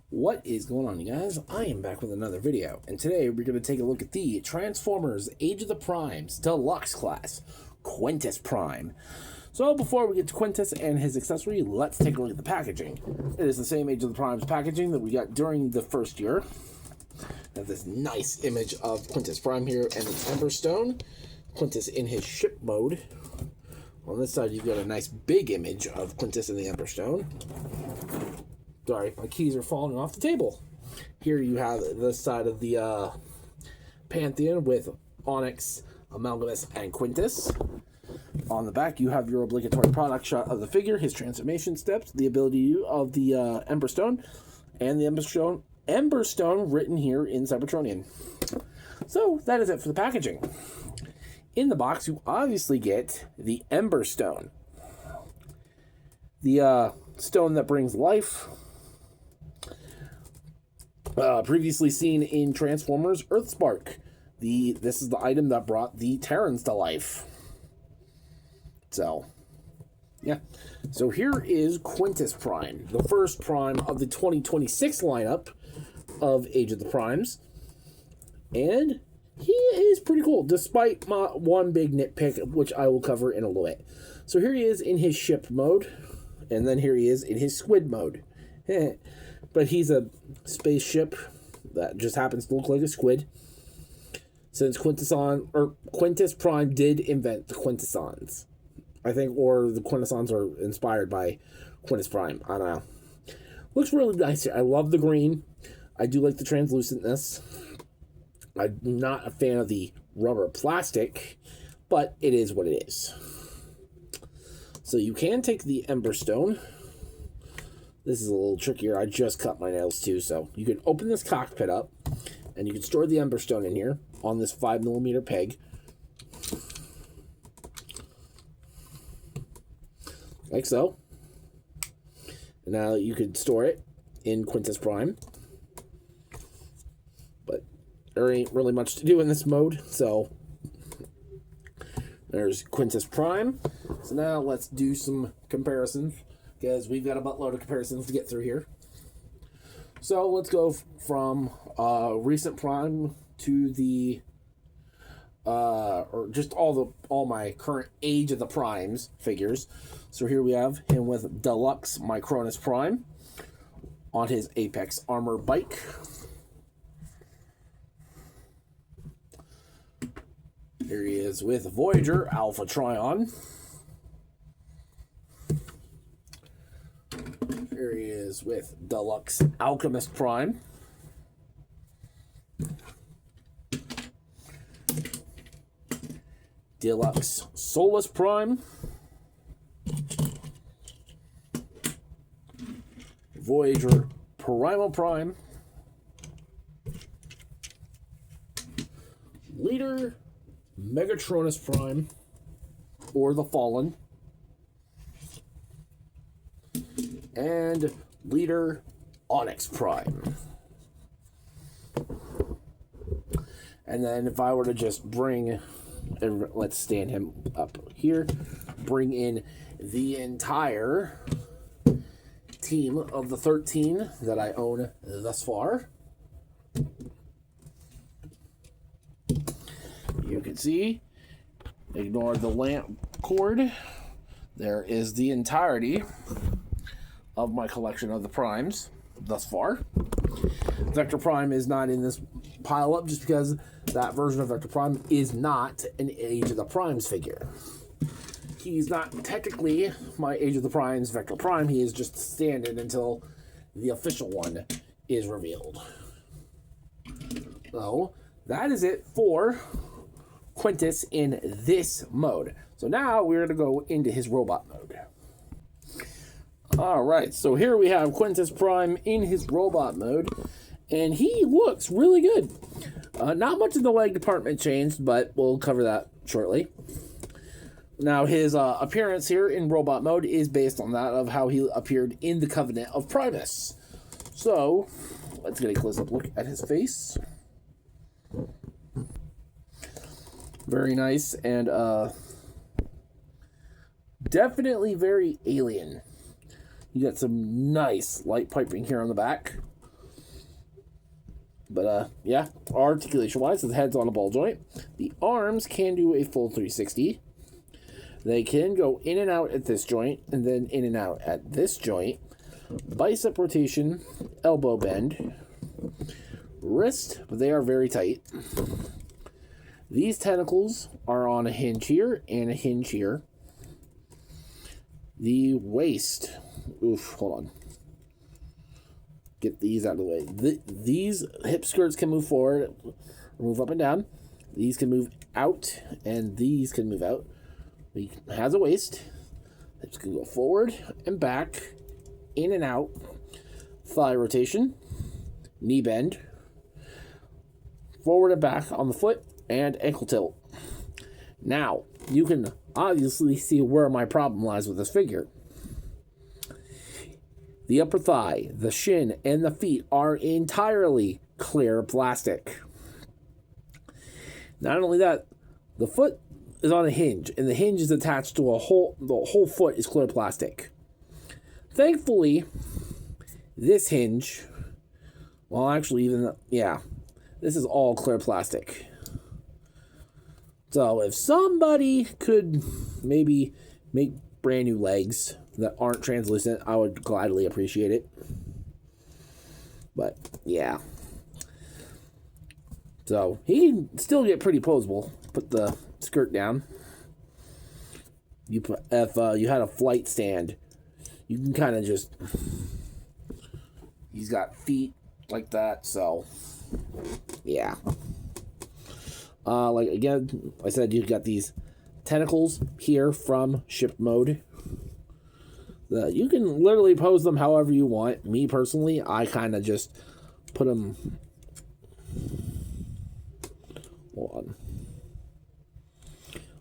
What is going on, you guys? I am back with another video, and today we're going to take a look at the Transformers Age of the Primes Deluxe Class, Quintus Prime. So before we get to Quintus and his accessory, let's take a look at the packaging. It is the same Age of the Primes packaging that we got during the first year. We have this nice image of Quintus Prime here and the Ember Stone. Quintus in his ship mode. On this side, you've got a nice big image of Quintus in the Ember Stone. Sorry, my keys are falling off the table. Here you have this side of the Pantheon with Onyx, Amalgamus, and Quintus. On the back, you have your obligatory product shot of the figure, his transformation steps, the ability of the Ember Stone, and the Ember Stone written here in Cybertronian. So, that is it for the packaging. In the box, you obviously get the Ember Stone. The stone that brings life. Previously seen in Transformers Earthspark. This is the item that brought the Terrans to life. So, yeah. So here is Quintus Prime, the first Prime of the 2026 lineup of Age of the Primes. And he is pretty cool, despite my one big nitpick, which I will cover in a little bit. So here he is in his ship mode, and then here he is in his squid mode. But he's a spaceship that just happens to look like a squid. Since Quintus Prime did invent the Quintessons, I think, or the Quintessons are inspired by Quintus Prime. I don't know. Looks really nice here. I love the green. I do like the translucentness. I'm not a fan of the rubber plastic, but it is what it is. So you can take the Ember Stone. This is a little trickier. I just cut my nails too, so you can open this cockpit up, and you can store the Ember Stone in here on this 5mm peg. Like so. And now you could store it in Quintus Prime. But there ain't really much to do in this mode, so there's Quintus Prime. So now let's do some comparisons, because we've got a buttload of comparisons to get through here. So let's go from recent Prime to the or just all my current Age of the Primes figures. So here we have him with Deluxe Micronus Prime on his Apex Armor bike. Here he is with Voyager Alpha Trion. Here he is with Deluxe Alchemist Prime. Deluxe Solus Prime. Voyager Primal Prime. Leader Megatronus Prime, or the Fallen. And Leader Onyx Prime. And then if I were to just bring, let's stand him up here, bring in the entire team of the 13 that I own thus far. You can see, ignore the lamp cord, there is the entirety of my collection of the Primes thus far. Vector Prime is not in this pile up just because that version of Vector Prime is not an Age of the Primes figure. He's not technically my Age of the Primes Vector Prime, he is just standing until the official one is revealed. So, that is it for Quintus in this mode. So now we're going to go into his robot mode. Alright, so here we have Quintus Prime in his robot mode, and he looks really good. Not much in the leg department changed, but we'll cover that shortly. Now his appearance here in robot mode is based on that of how he appeared in the Covenant of Primus. So, let's get a close-up look at his face. Very nice, and definitely very alien. You got some nice light piping here on the back. But, yeah, articulation-wise, the head's on a ball joint. The arms can do a full 360. They can go in and out at this joint, and then in and out at this joint. Bicep rotation, elbow bend. Wrist, but they are very tight. These tentacles are on a hinge here and a hinge here. The waist. Oof, hold on. Get these out of the way. These hip skirts can move forward, move up and down. These can move out, and these can move out. He has a waist. Hips can go forward and back, in and out. Thigh rotation, knee bend, forward and back on the foot, and ankle tilt. Now, you can obviously see where my problem lies with this figure. The upper thigh, the shin, and the feet are entirely clear plastic. Not only that, the foot is on a hinge, and the hinge is attached to the whole foot is clear plastic. Thankfully, this hinge, well, actually, this is all clear plastic. So if somebody could maybe make brand new legs that aren't translucent, I would gladly appreciate it. But yeah. So he can still get pretty posable. Put the skirt down. If you had a flight stand, you can kind of just. He's got feet like that, so yeah. Like again, I said you've got these tentacles here from ship mode. You can literally pose them however you want. Me personally, I kind of just put them. Hold on.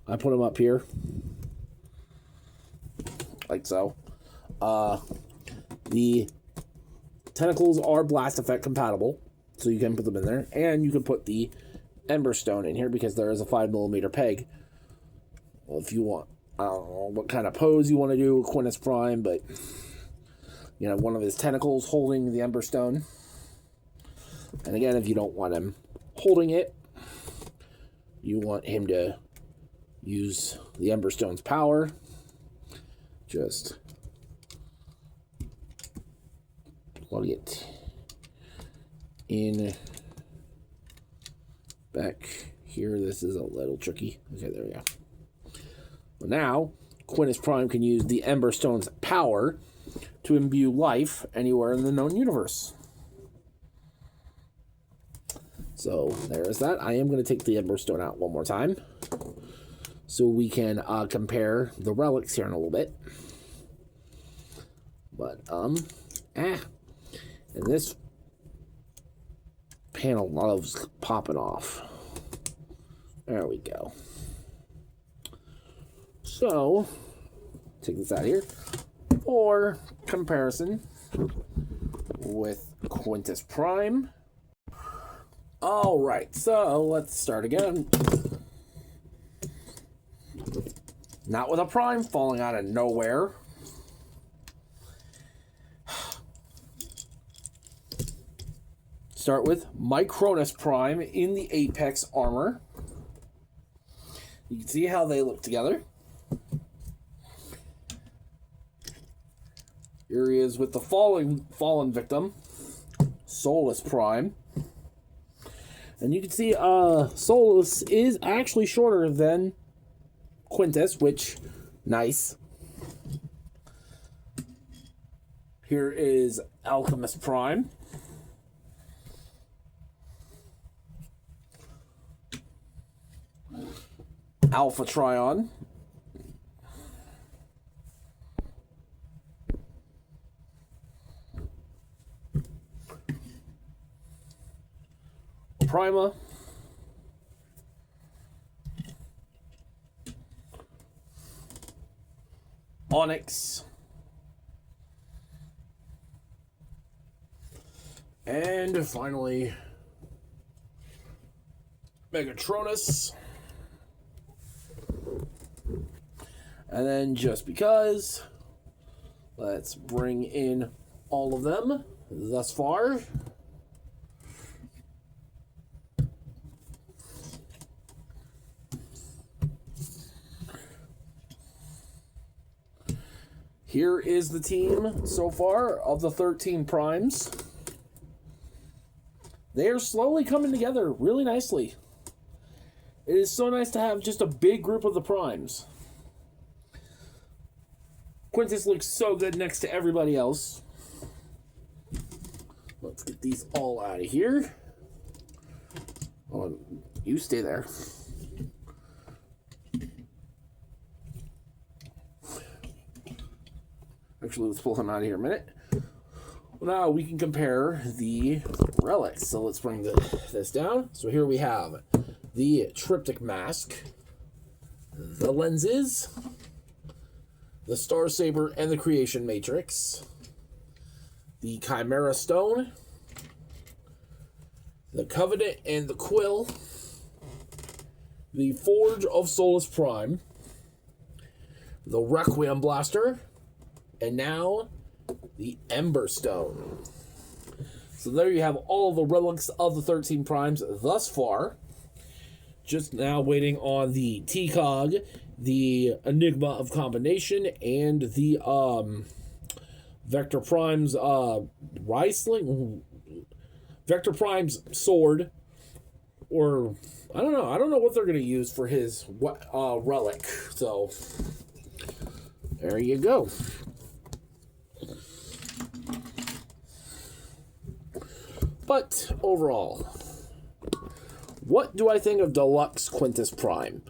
I put them up here, like so. The tentacles are blast effect compatible, so you can put them in there, and you can put the Ember Stone in here because there is a 5mm peg. Well, if you want, I don't know what kind of pose you want to do with Quintus Prime, but you know, one of his tentacles holding the Ember Stone. And again, if you don't want him holding it, you want him to use the Ember Stone's power. Just plug it in back here. This is a little tricky. Okay, there we go. Well, now, Quintus Prime can use the Ember Stone's power to imbue life anywhere in the known universe. So, there's that. I am going to take the Ember Stone out one more time, so we can compare the relics here in a little bit. But, and this panel loves popping off. There we go. So, take this out here for comparison with Quintus Prime. Alright, so let's start again. Not with a Prime falling out of nowhere. Start with Micronus Prime in the Apex armor. You can see how they look together. Here he is with the fallen victim, Solus Prime. And you can see Solus is actually shorter than Quintus, which, nice. Here is Alchemist Prime. Alpha Trion. Prima. Onyx. And finally, Megatronus. And then just because, let's bring in all of them thus far. Here is the team so far of the 13 primes. They are slowly coming together really nicely. It is so nice to have just a big group of the primes. Quintus looks so good next to everybody else. Let's get these all out of here. Oh, you stay there. Actually, let's pull him out of here a minute. Well, now we can compare the relics. So let's bring this down. So here we have the triptych mask, the lenses, the Star Saber and the Creation Matrix, the Chimera Stone, the Covenant and the Quill, the Forge of Solus Prime, the Requiem Blaster, and now the Ember Stone. So there you have all the relics of the 13 primes thus far. Just now waiting on the T-Cog, the Enigma of Combination, and the Vector Prime's Vector Prime's sword, or I don't know what they're gonna use for his relic. So there you go. But overall, what do I think of Deluxe Quintus Prime?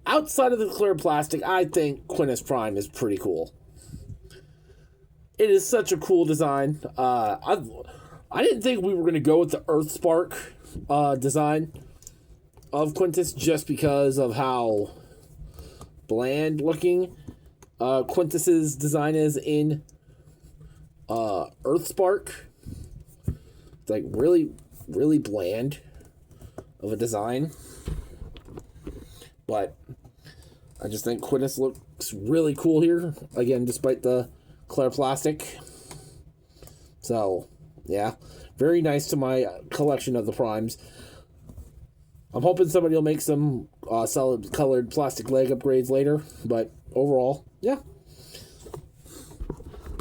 Outside of the clear plastic, I think Quintus Prime is pretty cool. It is such a cool design. I didn't think we were going to go with the Earth Spark design of Quintus just because of how bland looking Quintus's design is in Earth Spark. It's like really, really bland of a design. But I just think Quintus looks really cool here. Again, despite the clear plastic. So, yeah. Very nice to my collection of the primes. I'm hoping somebody will make some solid colored plastic leg upgrades later. But overall, yeah.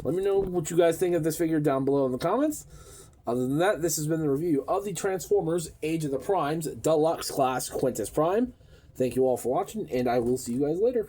Let me know what you guys think of this figure down below in the comments. Other than that, this has been the review of the Transformers Age of the Primes Deluxe Class Quintus Prime. Thank you all for watching, and I will see you guys later.